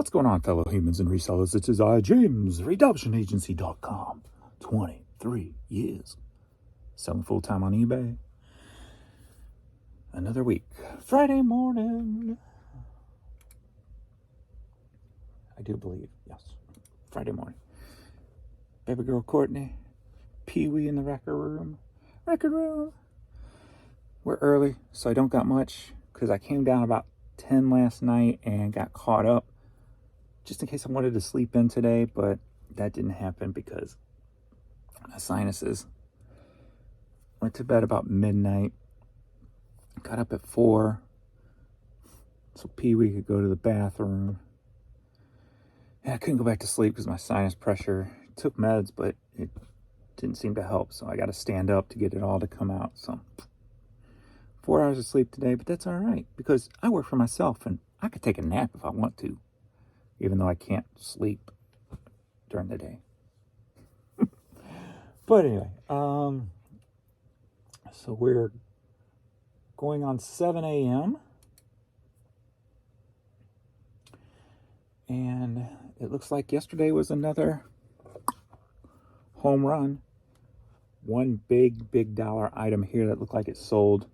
What's going on, fellow humans and resellers? It is I, James, RedemptionAgency.com. 23 years. Selling full-time on eBay. Another week. Friday morning. I do believe, yes. Friday morning. Baby girl Courtney. Pee-wee in the record room. We're early, so I don't got much, because I came down about 10 last night and got caught up just in case I wanted to sleep in today, but that didn't happen because my sinuses. Went to bed about midnight, got up at 4 so Pee-wee could go to the bathroom. And I couldn't go back to sleep because my sinus pressure. Took meds, but it didn't seem to help, so I got to stand up to get it all to come out. So 4 hours of sleep today, but that's all right because I work for myself and I could take a nap if I want to, even though I can't sleep during the day. But anyway, so we're going on 7 a.m. And it looks like yesterday was another home run. One big dollar item here that looked like it sold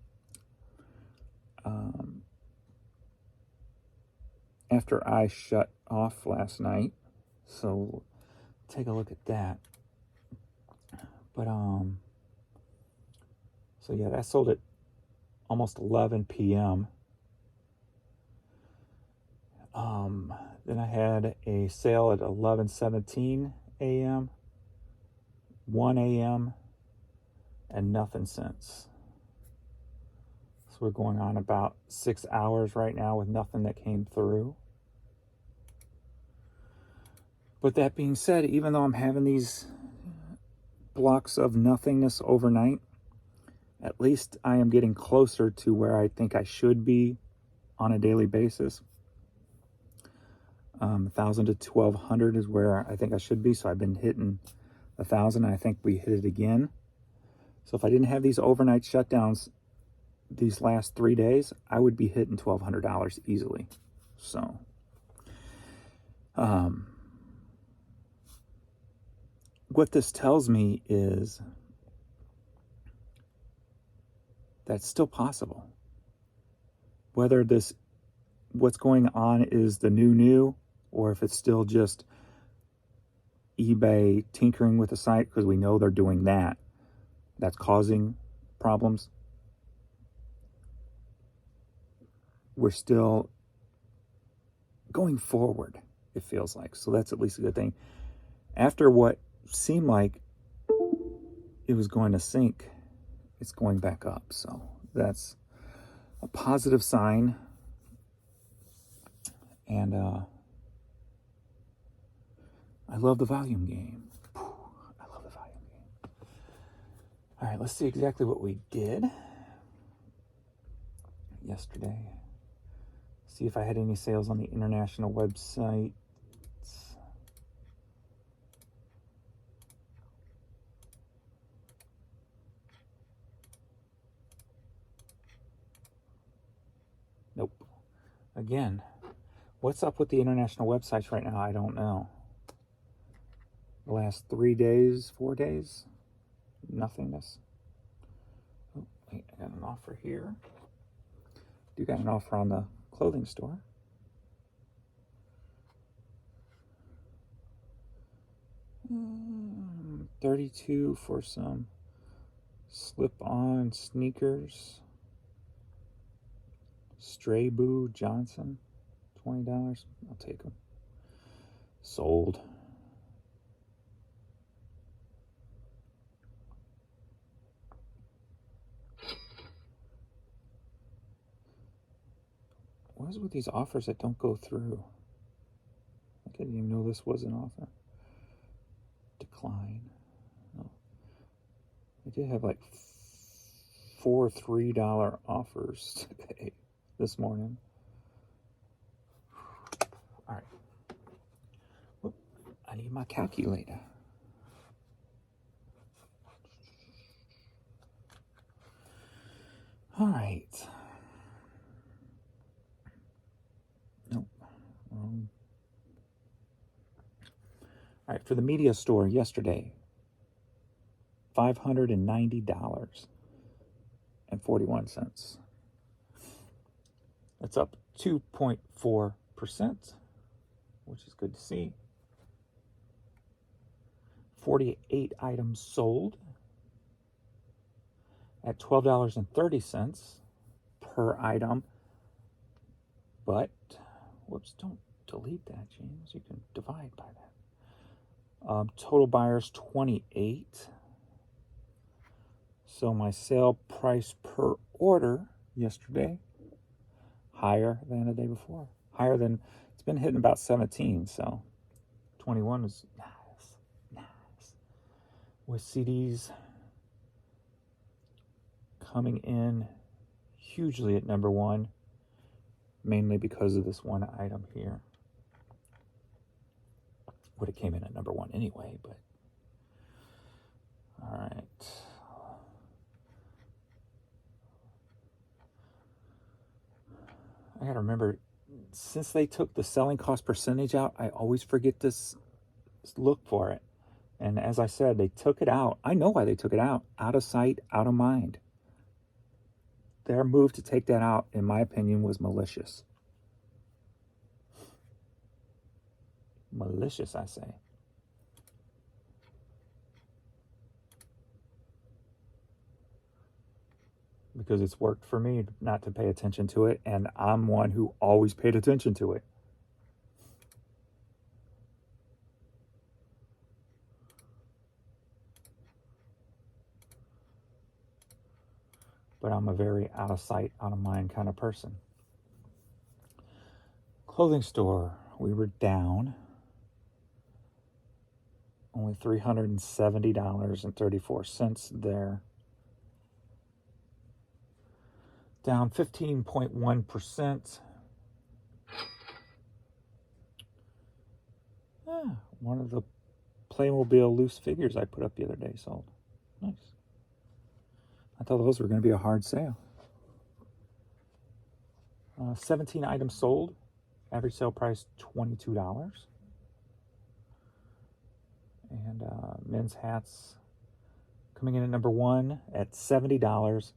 after I shut off last night. So take a look at that. But so yeah, that sold at almost 11 p.m. Then I had a sale at 11:17 a.m., 1 a.m., and nothing since. So we're going on about 6 hours right now with nothing that came through. But that being said, even though I'm having these blocks of nothingness overnight, at least I am getting closer to where I think I should be on a daily basis. 1,000 to 1,200 is where I think I should be. So I've been hitting 1,000. I think we hit it again. So if I didn't have these overnight shutdowns these last 3 days, I would be hitting $1,200 easily. So, what this tells me is that's still possible. Whether what's going on is the new, or if it's still just eBay tinkering with the site, because we know they're doing that. That's causing problems. We're still going forward, it feels like. So that's at least a good thing. After what seemed like it was going to sink, it's going back up. So that's a positive sign. And I love the volume game. I love the volume game. All right, let's see exactly what we did yesterday. See if I had any sales on the international website. Nope. Again, what's up with the international websites right now? I don't know. The last 3 days, 4 days, nothingness. Oh, wait, I got an offer here. Do got an offer on the clothing store. $32 for some slip-on sneakers. Stray Boo Johnson, $20. I'll take them. Sold. What is with these offers that don't go through? I didn't even know this was an offer. Decline. No. I did have like 4 $3 offers today, this morning. All right. Whoop, I need my calculator. All right. Nope. Wrong All right, for the media store yesterday, $590.41. That's up 2.4%, which is good to see. 48 items sold at $12.30 per item. But, whoops, don't delete that, James. You can divide by that. Total buyers 28. So my sale price per order yesterday, higher than the day before. Higher than, it's been hitting about 17, so 21 is nice. With CDs coming in hugely at number one, mainly because of this one item here. Would have came in at number one anyway, but all right. I gotta remember, since they took the selling cost percentage out, I always forget to look for it. And as I said, they took it out. I know why they took it out. Out of sight, out of mind. Their move to take that out, in my opinion, was malicious. Malicious, I say. Because it's worked for me not to pay attention to it, and I'm one who always paid attention to it. But I'm a very out of sight, out of mind kind of person. Clothing store, we were down. Only $370.34 there. Down 15.1%. One of the Playmobil loose figures I put up the other day sold. Nice. I thought those were going to be a hard sale. 17 items sold. Average sale price $22. And men's hats coming in at number one at $70.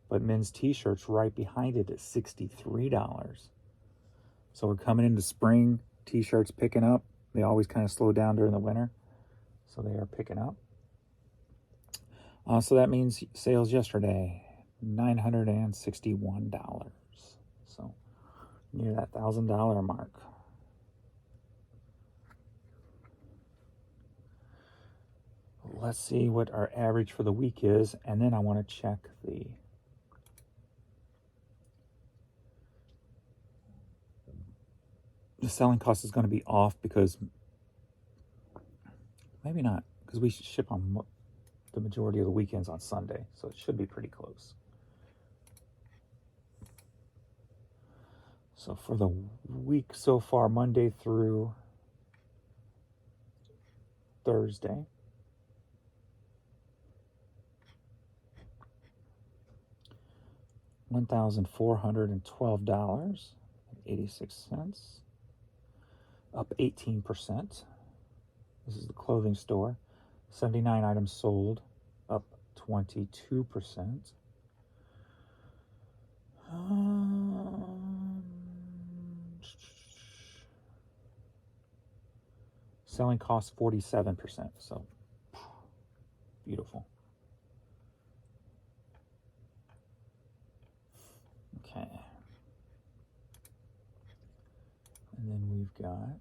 But men's t-shirts right behind it at $63. So we're coming into spring. T-shirts picking up. They always kind of slow down during the winter. So they are picking up. So that means sales yesterday, $961. So near that $1,000 mark. Let's see what our average for the week is. And then I want to check the selling cost is going to be off because maybe not, because we ship on the majority of the weekends on Sunday, so it should be pretty close. So for the week so far, Monday through Thursday, $1,412.86, up 18%. This is the clothing store. 79 items sold, up 22%. Selling cost 47%, so beautiful. Okay. And then we've got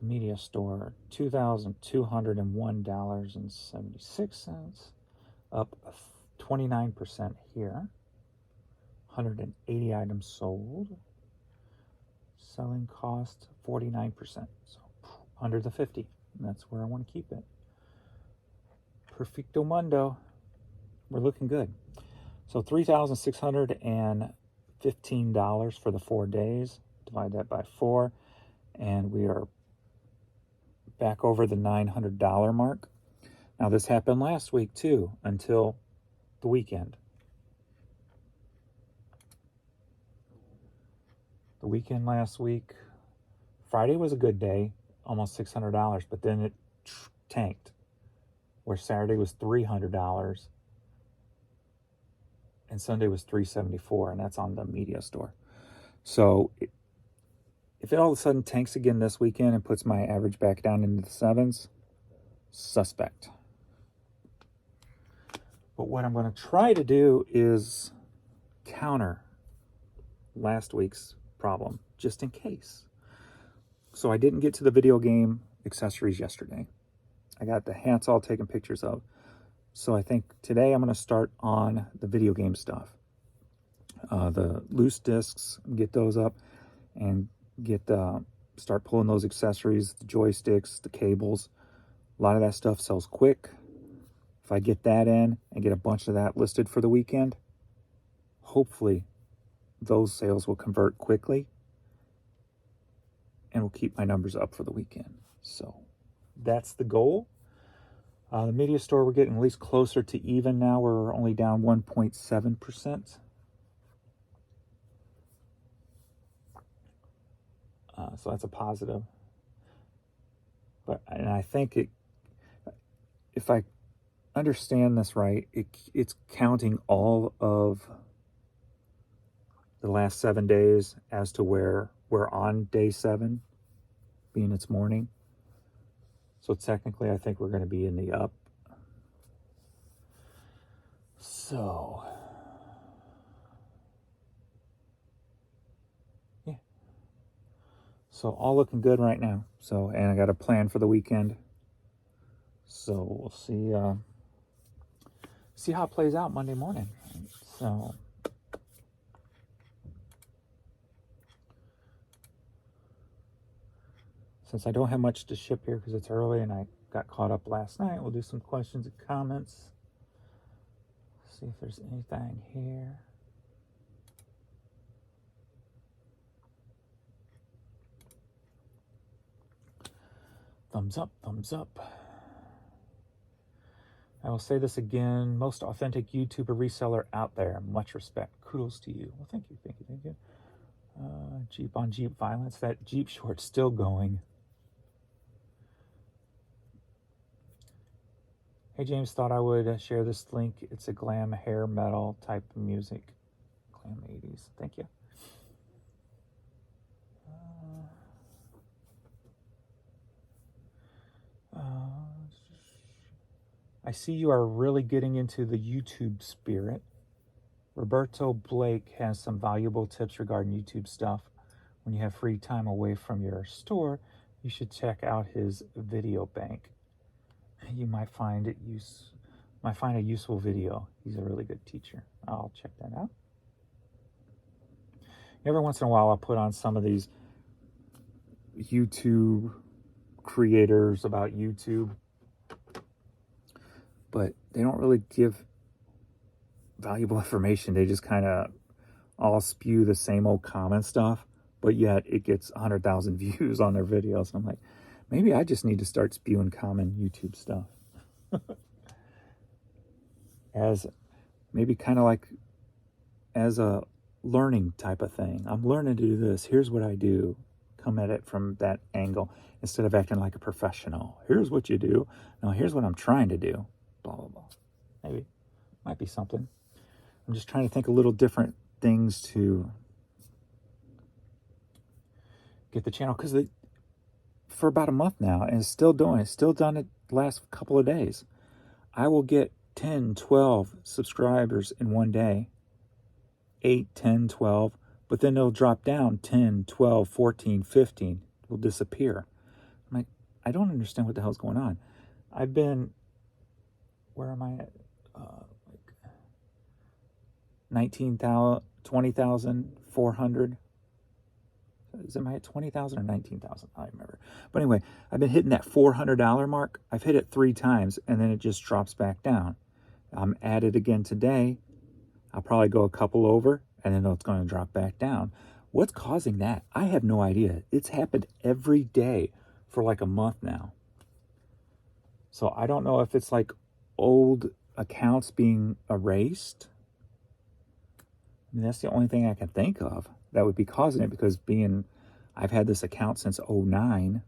the media store, $2,201.76, up 29% here. 180 items sold. Selling cost 49%, so under the 50. And that's where I want to keep it. Perfecto mundo. We're looking good. So $3,615 for the 4 days. Divide that by 4, and we are back over the $900 mark. Now this happened last week too, until the weekend. The weekend last week, Friday was a good day, almost $600, but then it tanked, where Saturday was $300 and Sunday was $374, and that's on the media store. So if it all of a sudden tanks again this weekend and puts my average back down into the sevens, suspect. But what I'm going to try to do is counter last week's problem, just in case. So I didn't get to the video game accessories yesterday. I got the hats all taken pictures of. So I think today I'm going to start on the video game stuff. The loose discs, get those up and start pulling those accessories, the joysticks, the cables. A lot of that stuff sells quick. If I get that in and get a bunch of that listed for the weekend, hopefully those sales will convert quickly and will keep my numbers up for the weekend. So that's the goal. The media store, we're getting at least closer to even now. We're only down 1.7%. So that's a positive. And I think if I understand this right, it's counting all of the last 7 days as to where we're on day 7, being it's morning. So technically, I think we're going to be in the up. So, yeah. So all looking good right now. So, and I got a plan for the weekend. So we'll see how it plays out Monday morning. So, since I don't have much to ship here because it's early and I got caught up last night, we'll do some questions and comments. See if there's anything here. Thumbs up, thumbs up. I will say this again, most authentic YouTuber reseller out there. Much respect. Kudos to you. Well, thank you, thank you, thank you. Jeep on Jeep violence. That Jeep short's still going. Hey, James, thought I would share this link. It's a glam hair metal type of music. Glam 80s. Thank you. I see you are really getting into the YouTube spirit. Roberto Blake has some valuable tips regarding YouTube stuff. When you have free time away from your store, you should check out his video bank. You might find a useful video. He's a really good teacher. I'll check that out. Every once in a while, I'll put on some of these YouTube creators about YouTube, but they don't really give valuable information. They just kind of all spew the same old comment stuff, but yet it gets 100,000 views on their videos. I'm like, maybe I just need to start spewing common YouTube stuff. As maybe kind of like as a learning type of thing. I'm learning to do this. Here's what I do. Come at it from that angle instead of acting like a professional. Here's what you do. No, here's what I'm trying to do. Blah, blah, blah. Maybe. Might be something. I'm just trying to think of little different things to get the channel, because for about a month now, and it's still doing it, still done it the last couple of days. I will get 10, 12 subscribers in one day, 8, 10, 12, but then they'll drop down 10, 12, 14, 15, will disappear. I'm like, I don't understand what the hell's going on. I've been, where am I at? 19,000, 20,400. Is it at 20,000 or 19,000? I don't remember. But anyway, I've been hitting that $400 mark. I've hit it 3 times, and then it just drops back down. I'm at it again today. I'll probably go a couple over, and then it's going to drop back down. What's causing that? I have no idea. It's happened every day for like a month now. So I don't know if it's like old accounts being erased. I mean, that's the only thing I can think of. that would be causing it, because I've had this account since '09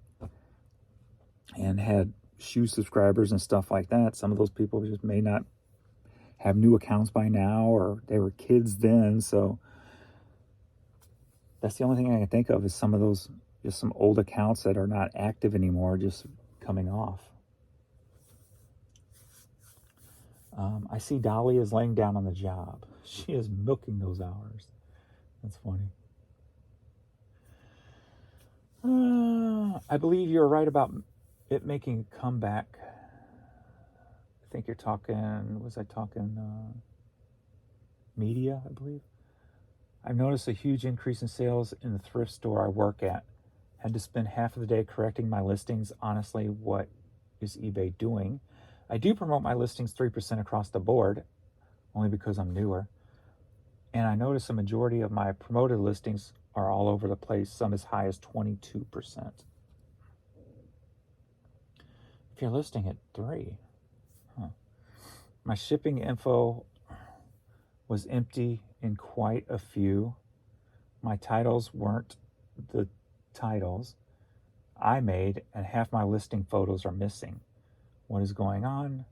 and had shoe subscribers and stuff like that. Some of those people just may not have new accounts by now, or they were kids then. So that's the only thing I can think of, is some of those, just some old accounts that are not active anymore, just coming off. I see Dolly is laying down on the job. She is milking those hours. That's funny. I believe you're right about it making a comeback. I think you're talking, was I talking media, I believe? I've noticed a huge increase in sales in the thrift store I work at. Had to spend half of the day correcting my listings. Honestly, what is eBay doing? I do promote my listings 3% across the board, only because I'm newer. And I notice a majority of my promoted listings are all over the place, some as high as 22%. If you're listing at 3, My shipping info was empty in quite a few. My titles weren't the titles I made, and half my listing photos are missing. What is going on?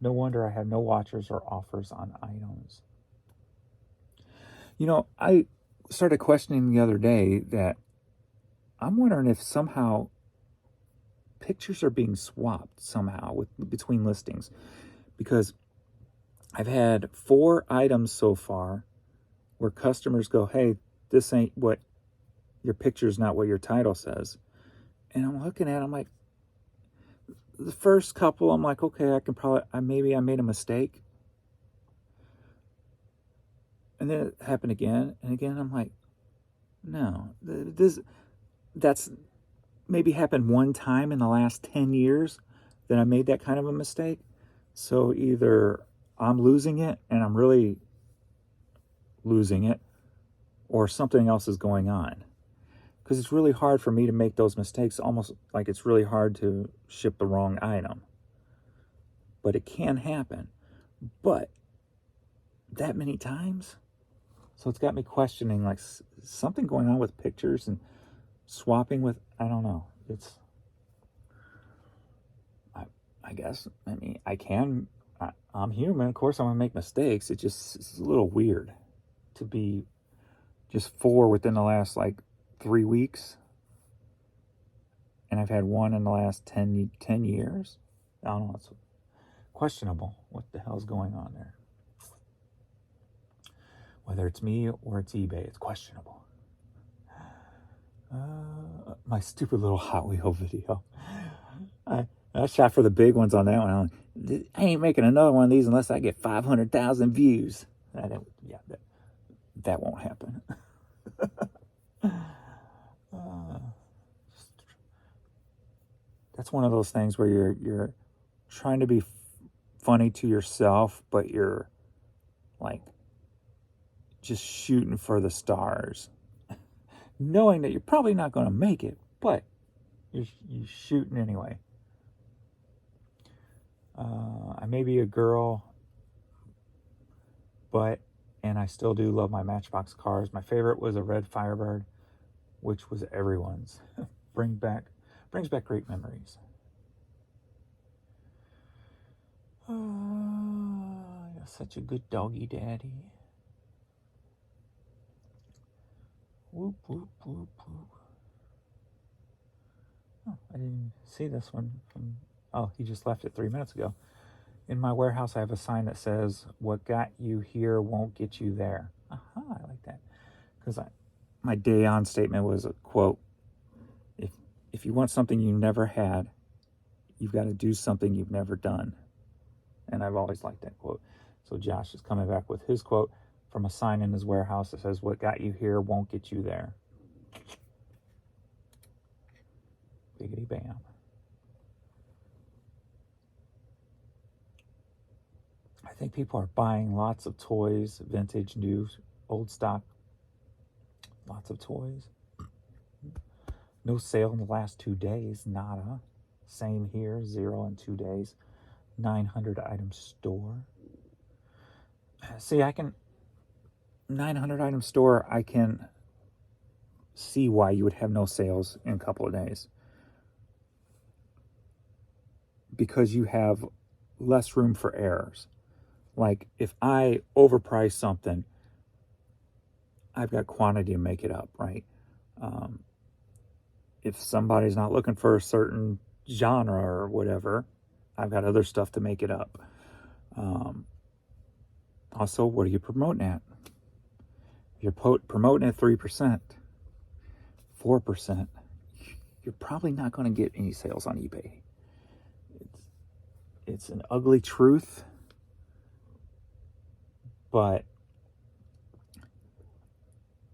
No wonder I have no watchers or offers on items. I started questioning the other day that I'm wondering if somehow pictures are being swapped somehow between listings, because I've had 4 items so far where customers go, "Hey, this ain't what your picture's not what your title says." And I'm looking at it, I'm like, the first couple, I'm like, okay, maybe I made a mistake. And then it happened again and again. I'm like, no, that's maybe happened one time in the last 10 years that I made that kind of a mistake. So either I'm losing it and I'm really losing it, or something else is going on. Because it's really hard for me to make those mistakes, almost like it's really hard to ship the wrong item. But it can happen. But that many times? So it's got me questioning, like, something going on with pictures and swapping with, I don't know. I guess, I'm human. Of course I'm going to make mistakes. It's a little weird to be just 4 within the last, 3 weeks. And I've had 1 in the last 10 years. I don't know. It's questionable what the hell's going on there. Whether it's me or it's eBay, it's questionable. My stupid little Hot Wheel video. I shot for the big ones on that one. I ain't making another one of these unless I get 500,000 views. That won't happen. That's one of those things where you're trying to be funny to yourself, but you're just shooting for the stars, knowing that you're probably not going to make it, but you're shooting anyway. I may be a girl, and I still do love my Matchbox cars. My favorite was a red Firebird, which was everyone's. brings back great memories. You're such a good doggy daddy. Whoop, whoop, whoop, whoop. Oh, I didn't see this one he just left it 3 minutes ago. In my warehouse, I have a sign that says, "What got you here won't get you there." Aha, I like that. Because my day on statement was a quote, if you want something you never had, you've got to do something you've never done. And I've always liked that quote. So Josh is coming back with his quote from a sign in his warehouse that says, "What got you here won't get you there." Biggity bam. I think people are buying lots of toys, vintage, new, old stock. Lots of toys. No sale in the last 2 days, nada. Same here, 0 in 2 days. 900 item store. See, 900 item store, I can see why you would have no sales in a couple of days. Because you have less room for errors. Like if I overprice something, I've got quantity to make it up, right? If somebody's not looking for a certain genre or whatever, I've got other stuff to make it up. Also, what are you promoting at? If you're promoting at 3%, 4%, you're probably not going to get any sales on eBay. It's an ugly truth, but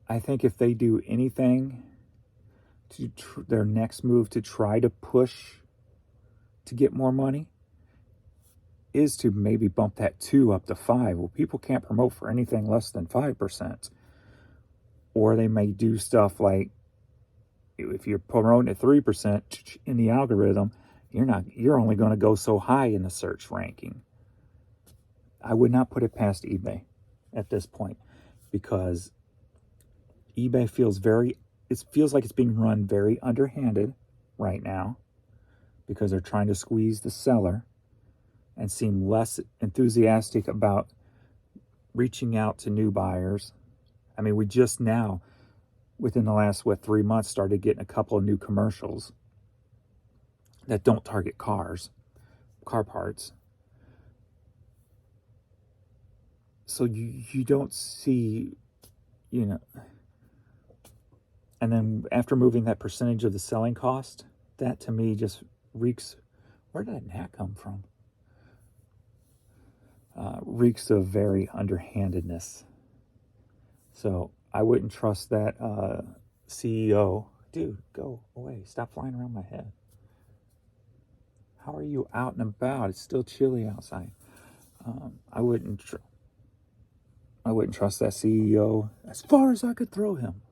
I think if they do anything to their next move to try to push to get more money is to maybe bump that 2 up to 5. Well, people can't promote for anything less than 5%. Or they may do stuff like, if you're promoting at 3% in the algorithm, you're only going to go so high in the search ranking. I would not put it past eBay at this point, because eBay feels like it's being run very underhanded right now, because they're trying to squeeze the seller and seem less enthusiastic about reaching out to new buyers. I mean, we just now, within the last 3 months, started getting a couple of new commercials that don't target car parts. So you don't see, and then after moving that percentage of the selling cost, that to me just reeks, where did that come from? Reeks of very underhandedness. So I wouldn't trust that CEO. Dude, go away. Stop flying around my head. How are you out and about? It's still chilly outside. I wouldn't trust that CEO as far as I could throw him.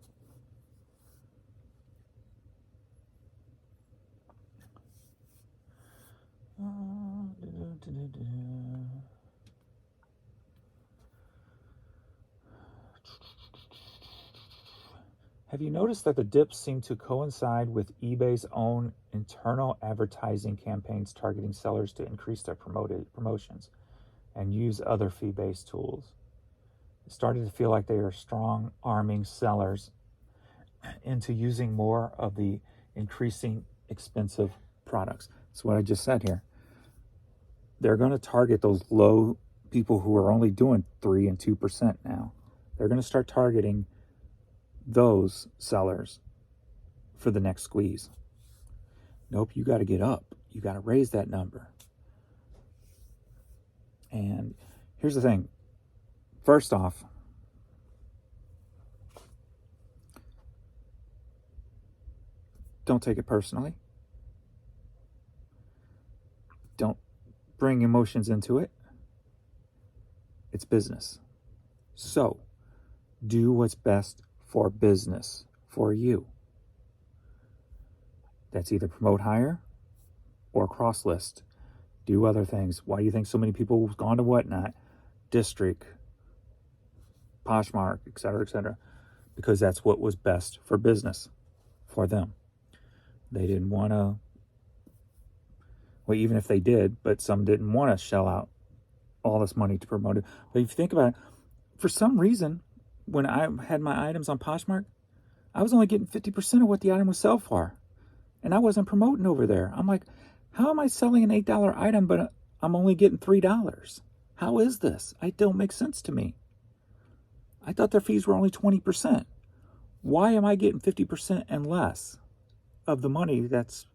Have you noticed that the dips seem to coincide with eBay's own internal advertising campaigns targeting sellers to increase their promotions and use other fee-based tools? It started to feel like they are strong arming sellers into using more of the increasing expensive products. That's what I just said here. They're going to target those low people who are only doing 3 and 2% now. They're going to start targeting those sellers for the next squeeze. Nope, you got to get up. You got to raise that number. And here's the thing. First off, don't take it personally. Don't bring emotions into it. It's business. So, do what's best for business, for you. That's either promote higher or cross list. Do other things. Why do you think so many people have gone to Whatnot, District, Poshmark, etc., because that's what was best for business for them. They didn't want to, well, even if they did, but some didn't want to shell out all this money to promote it. But if you think about it, for some reason, when I had my items on Poshmark, I was only getting 50% of what the item would sell for. And I wasn't promoting over there. I'm like, how am I selling an $8 item, but I'm only getting $3? How is this? It don't make sense to me. I thought their fees were only 20%. Why am I getting 50% and less of the money that's...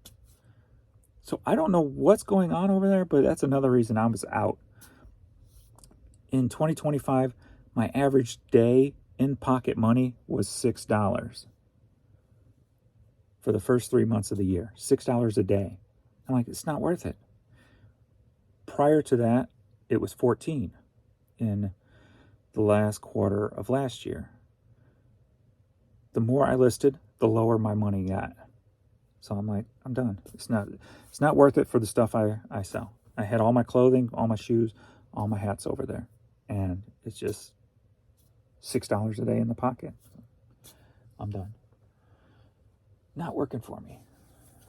So I don't know what's going on over there, but that's another reason I was out. In 2025, my average day in pocket money was $6 for the first 3 months of the year. $6 a day. I'm like, it's not worth it. Prior to that, it was 14 in the last quarter of last year. The more I listed, the lower my money got. So I'm like, I'm done. It's not worth it for the stuff I sell. I had all my clothing, all my shoes, all my hats over there. And it's just $6 a day in the pocket. I'm done. not working for me.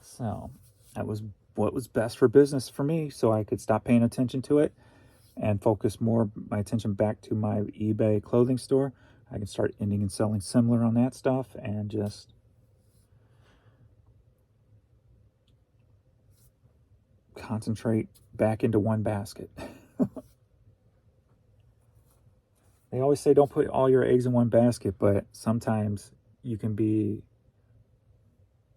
So that was what was best for business for me, so I could stop paying attention to it and focus more my attention back to my eBay clothing store. I can start ending and selling similar on that stuff and just concentrate back into one basket. They always say don't put all your eggs in one basket, but sometimes you can be,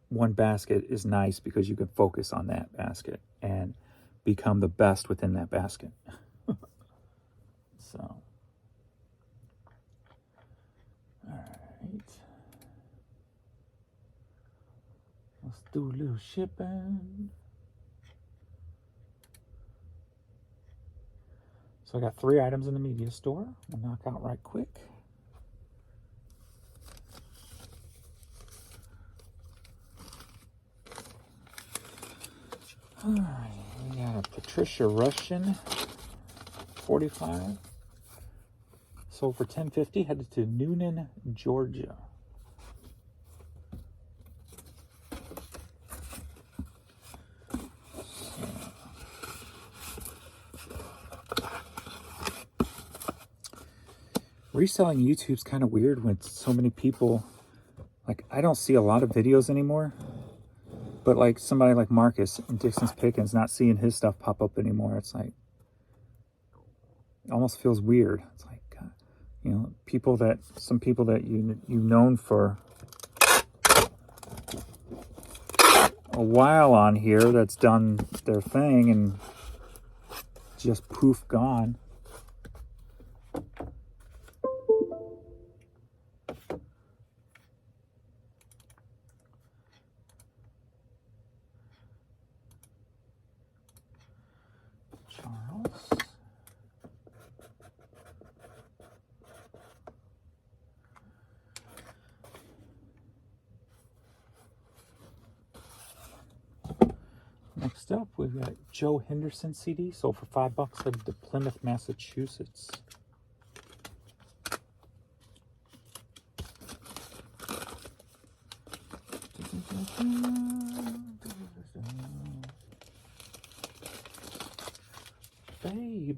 one basket is nice because you can focus on that basket and become the best within that basket. So, all right. Let's do a little shipping. So I got 3 items in the media store. We'll knock out right quick. All right, we got a Patricia Russian 45. Sold for $10.50. Headed to Noonan, Georgia. Reselling YouTube's kind of weird when so many people, like, I don't see a lot of videos anymore, but like somebody like Marcus and Dixon's Pickens, not seeing his stuff pop up anymore, it's like, it almost feels weird. It's like, you know, some people that you've known for a while on here that's done their thing and just poof, gone. Charles. Next up, we've got Joe Henderson CD, sold for $5, headed to Plymouth, Massachusetts.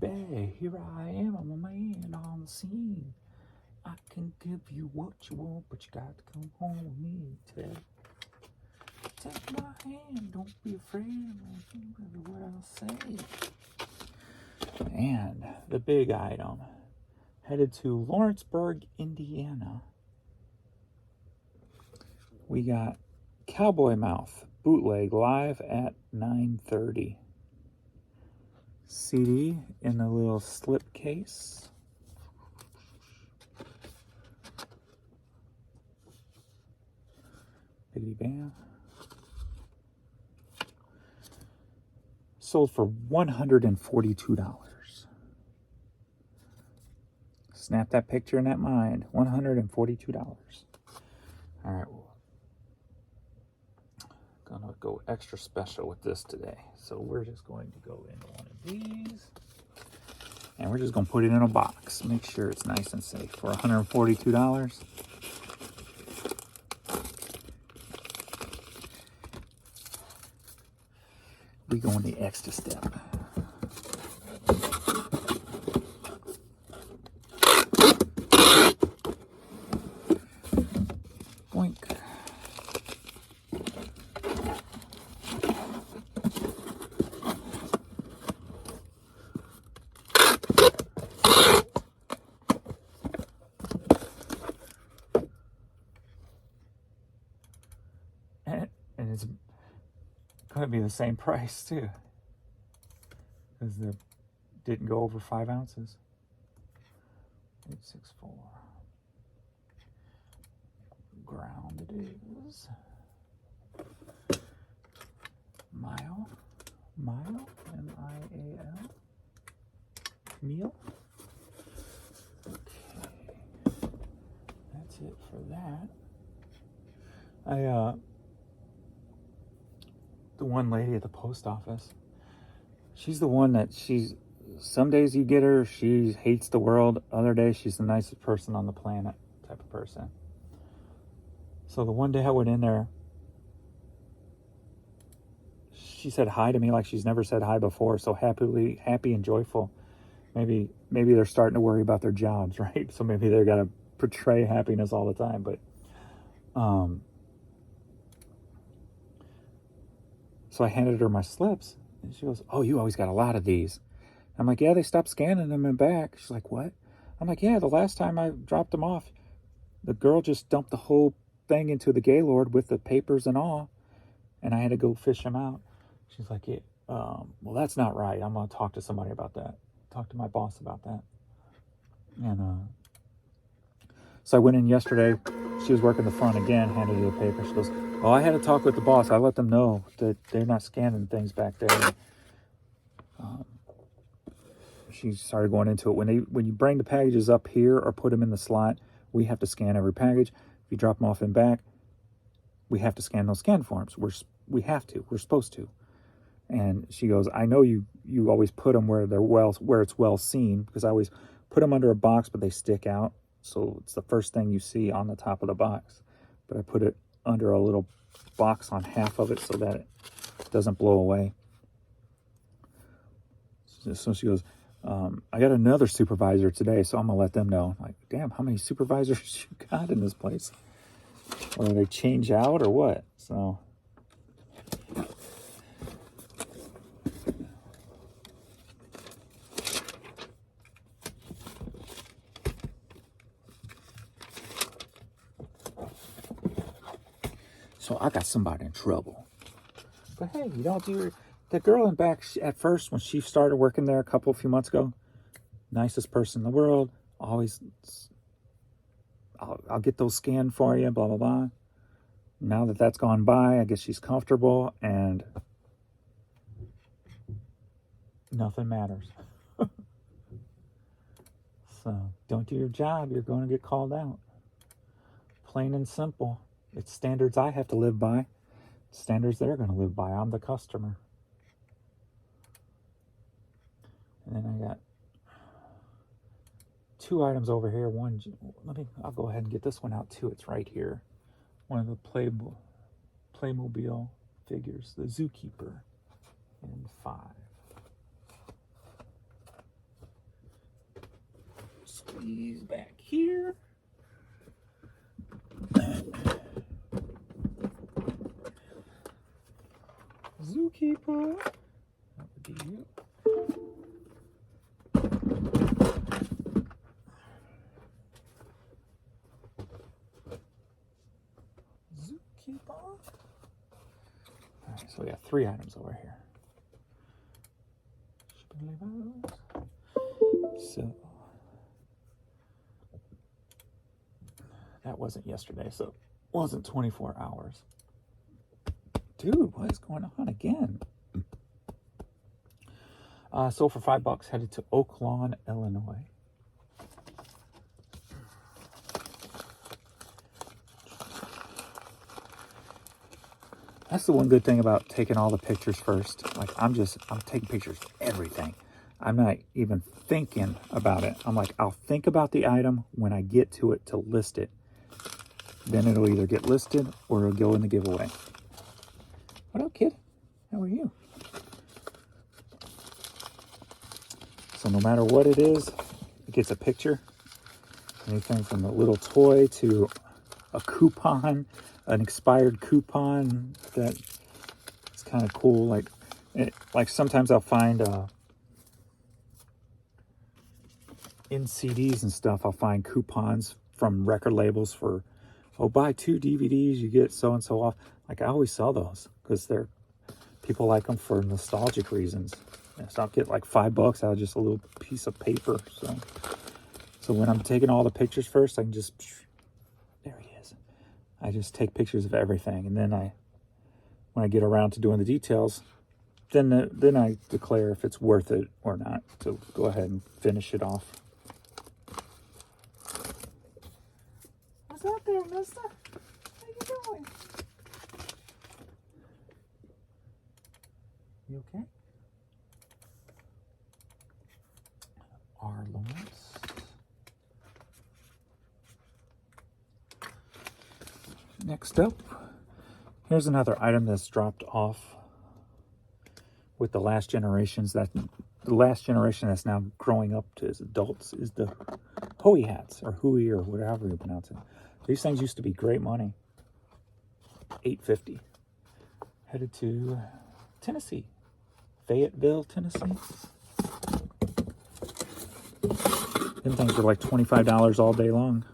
Baby, here I am, I'm a man on the scene. I can give you what you want, but you got to come home with me today. Take my hand, don't be afraid of what I'll say. And the big item, headed to Lawrenceburg, Indiana. We got Cowboy Mouth bootleg live at 9:30. CD in a little slip case. Biggity bam. Sold for $142. Snap that picture in that mind. $142. All right. Gonna go extra special with this today. So we're just going to go into one of these. And we're just going to put it in a box. Make sure it's nice and safe for $142. We go in the extra step. Boink. And it's going to be the same price too, because they didn't go over 5 ounces. 864. Ground it is. Mile, M-I-A-L. Meal. Okay, that's it for that. The one lady at the post office, she's the one that some days you get her, she hates the world. Other days she's the nicest person on the planet type of person. So the one day I went in there, she said hi to me like she's never said hi before. So happy and joyful. Maybe they're starting to worry about their jobs, right? So maybe they're gonna portray happiness all the time. But so I handed her my slips, and she goes, "Oh, you always got a lot of these." I'm like, "Yeah, they stopped scanning them and back." She's like, "What?" I'm like, "Yeah, the last time I dropped them off, the girl just dumped the whole thing into the Gaylord with the papers and all, and I had to go fish them out." She's like, "Yeah, well, that's not right. I'm gonna talk to somebody about that. Talk to my boss about that." And so I went in yesterday. She was working the front again, handed her the paper. She goes, "Oh, I had to talk with the boss. I let them know that they're not scanning things back there." She started going into it. When you bring the packages up here or put them in the slot, we have to scan every package. If you drop them off and back, we have to scan those scan forms. We're supposed to. And she goes, "I know you always put them where it's well seen, because I always put them under a box, but they stick out. So it's the first thing you see on the top of the box. But I put it under a little box on half of it so that it doesn't blow away." So she goes, "I got another supervisor today, so I'm gonna let them know." I'm like, damn, how many supervisors you got in this place? Or do they change out or what? So I got somebody in trouble. But hey, you don't do the girl in back at first when she started working there a few months ago. Nicest person in the world. Always, I'll get those scanned for you. Blah blah blah. Now that that's gone by, I guess she's comfortable and nothing matters. So don't do your job, you're going to get called out. Plain and simple. It's standards I have to live by. Standards they're going to live by. I'm the customer. And then I got 2 items over here. I'll go ahead and get this one out too. It's right here. One of the Playmobil figures, the Zookeeper in 5. Squeeze back here. Zookeeper. That would be you. Zookeeper. Alright, so we got 3 items over here. So that wasn't yesterday, so it wasn't 24 hours. Dude, what is going on again? So for $5, headed to Oak Lawn, Illinois. That's the one good thing about taking all the pictures first. Like I'm taking pictures of everything. I'm not even thinking about it. I'm like, I'll think about the item when I get to it to list it. Then it'll either get listed or it'll go in the giveaway. What up, kid? How are you? So no matter what it is, it gets a picture. Anything from a little toy to a coupon, an expired coupon that is kind of cool. Like sometimes I'll find in CDs and stuff, I'll find coupons from record labels for, oh, buy 2 DVDs, you get so and so off. Like I always sell those because people like them for nostalgic reasons. So I'll get like $5 out of just a little piece of paper. So when I'm taking all the pictures first, I can just, there he is. I just take pictures of everything, and then when I get around to doing the details, then I declare if it's worth it or not. So go ahead and finish it off. What's up there, mister? How you doing? You okay? R. Lawrence. Next up, here's another item that's dropped off with the last generation that's now growing up to as adults is the Hoey hats, or Huey, or whatever you pronounce it. These things used to be great money. $8.50. Headed to Tennessee, Fayetteville, Tennessee. Them things are like $25 all day long.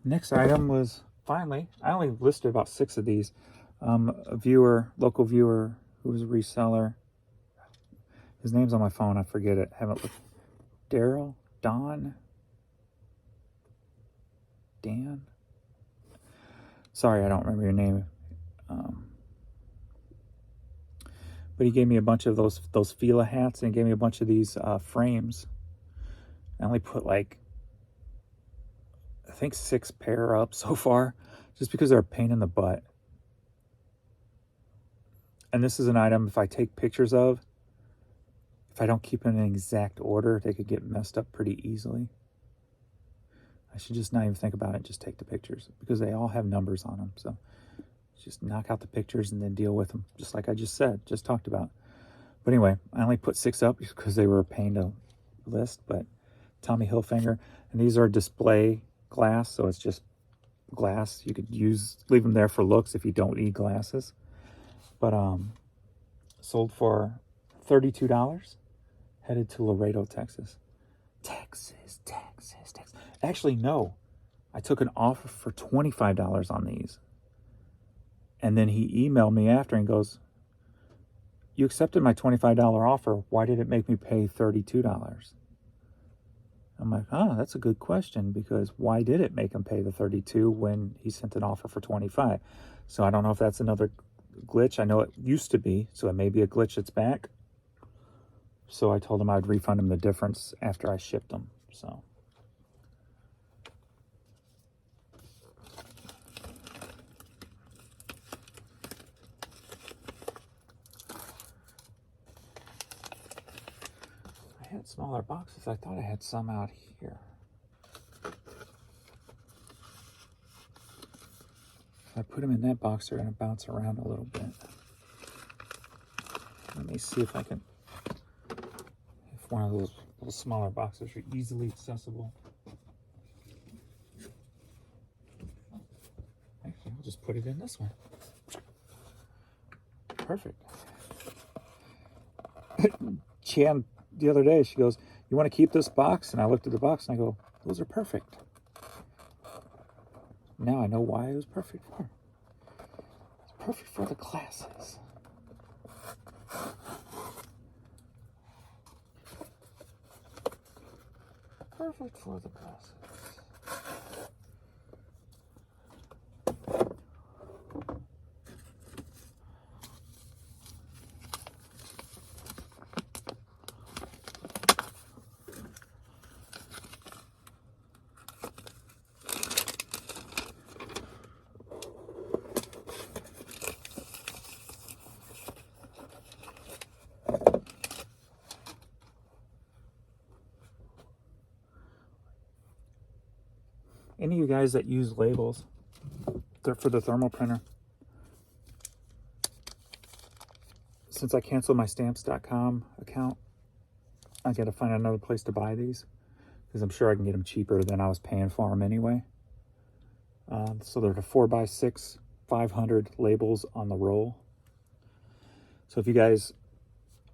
Next item was, finally, I only listed about 6 of these. Local viewer who was a reseller. His name's on my phone, I forget it. Haven't looked. Daryl? Dan? Sorry, I don't remember your name. But he gave me a bunch of those Fila hats, and he gave me a bunch of these frames. I only put like, I think 6 pair up so far, just because they're a pain in the butt. And this is an item, if I take pictures of, if I don't keep it in an exact order, they could get messed up pretty easily. I should just not even think about it, just take the pictures, because they all have numbers on them. So just knock out the pictures and then deal with them, just like I just talked about. But anyway, I only put 6 up because they were a pain to list. But Tommy Hilfiger, and these are display glass, so it's just glass. You could leave them there for looks if you don't need glasses. But sold for $32. Headed to Laredo, Texas. Texas. Actually, no. I took an offer for $25 on these. And then he emailed me after and goes, "You accepted my $25 offer. Why did it make me pay $32? I'm like, that's a good question, because why did it make him pay the $32 when he sent an offer for $25? So I don't know if that's another glitch. I know it used to be, so it may be a glitch that's back. So I told him I'd refund him the difference after I shipped them. So I had smaller boxes. I thought I had some out here. If I put them in that box, they're going to bounce around a little bit. Let me see if I can, if one of those little smaller boxes are easily accessible. Actually, I'll just put it in this one. Perfect. Chan, the other day, she goes, "You want to keep this box?" And I looked at the box and I go, "Those are perfect." Now I know why it was perfect for. It's perfect for the classes. Perfect for the classes. Any of you guys that use labels for the thermal printer, since I canceled my stamps.com account, I got to find another place to buy these, because I'm sure I can get them cheaper than I was paying for them anyway. So they're the 4x6 500 labels on the roll. So if you guys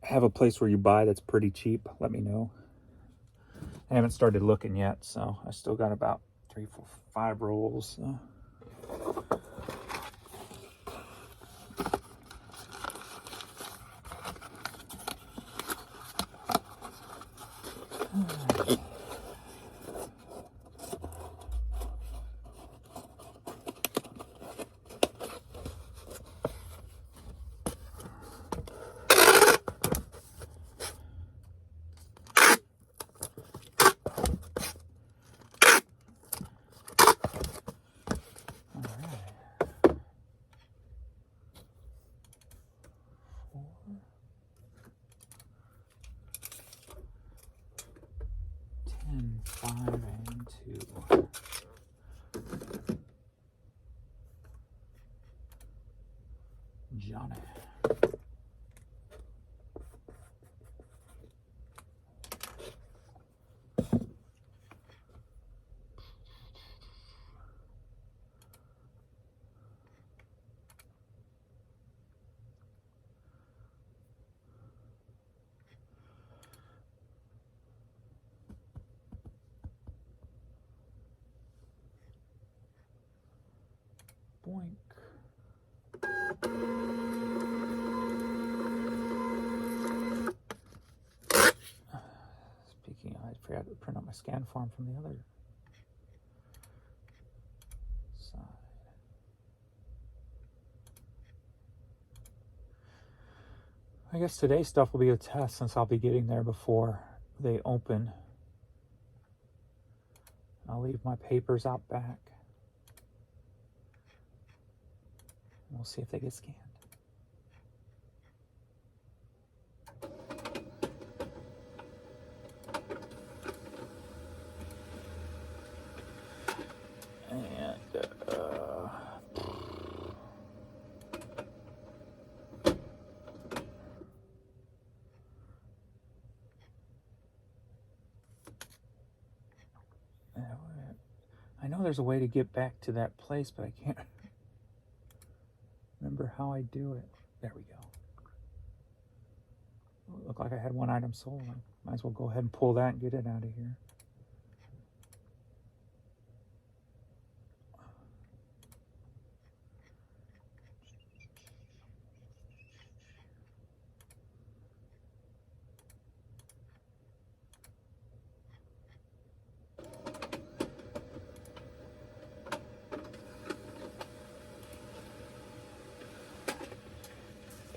have a place where you buy that's pretty cheap, let me know. I haven't started looking yet, so I still got about 3, 4, 5 rolls. Johnny. Boink. Speaking of, I forgot to print out my scan form from the other side. I guess today's stuff will be a test since I'll be getting there before they open. I'll leave my papers out back. We'll see if they get scanned. And I know there's a way to get back to that place, but I can't remember how I do it. There we go. It looked like I had one item sold. I might as well go ahead and pull that and get it out of here.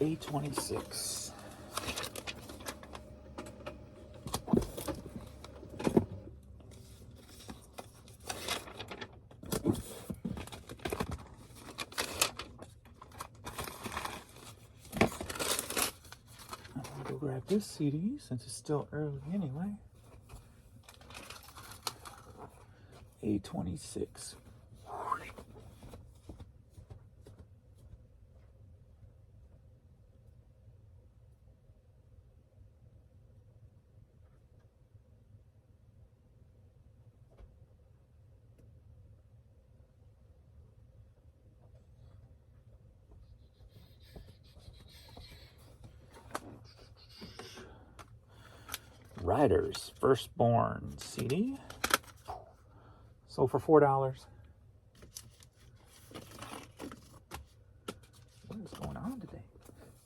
A26. I'll go grab this CD since it's still early anyway. A26. Riders Firstborn CD. Sold for $4. What is going on today?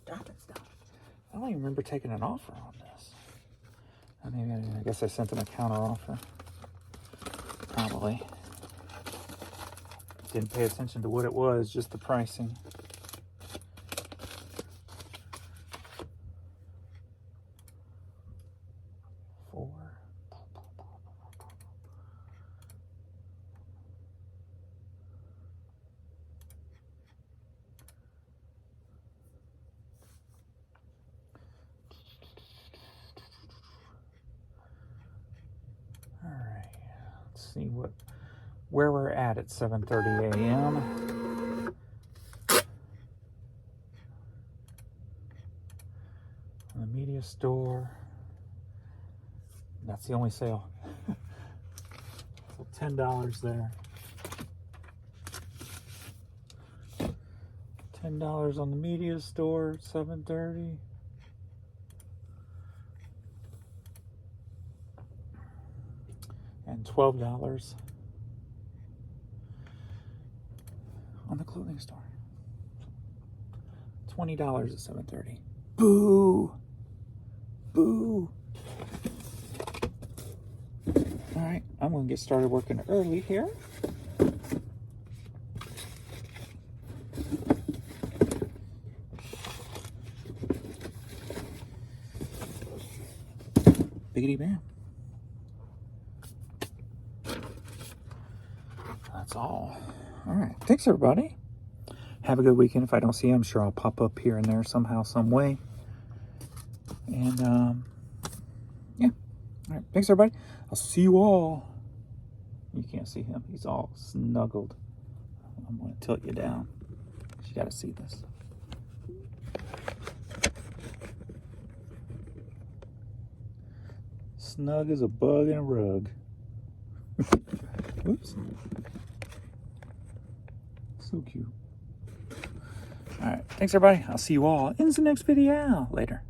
Stop it, stop. I don't even remember taking an offer on this. I mean, I guess I sent them a counter offer. Probably. Didn't pay attention to what it was, just the pricing. See where we're at 7:30 a.m. The media store. That's the only sale. So $10 there. $10 on the media store at 7:30. And $12 on the clothing store. $20 at 7:30. Boo! Boo! All right, I'm gonna get started working early here. Biggity bam. That's all. All right. Thanks, everybody. Have a good weekend. If I don't see you, I'm sure I'll pop up here and there somehow, some way. And, yeah. All right. Thanks, everybody. I'll see you all. You can't see him. He's all snuggled. I'm going to tilt you down. You got to see this. Snug as a bug in a rug. Whoops. So cute. Alright, thanks everybody. I'll see you all in the next video. Later.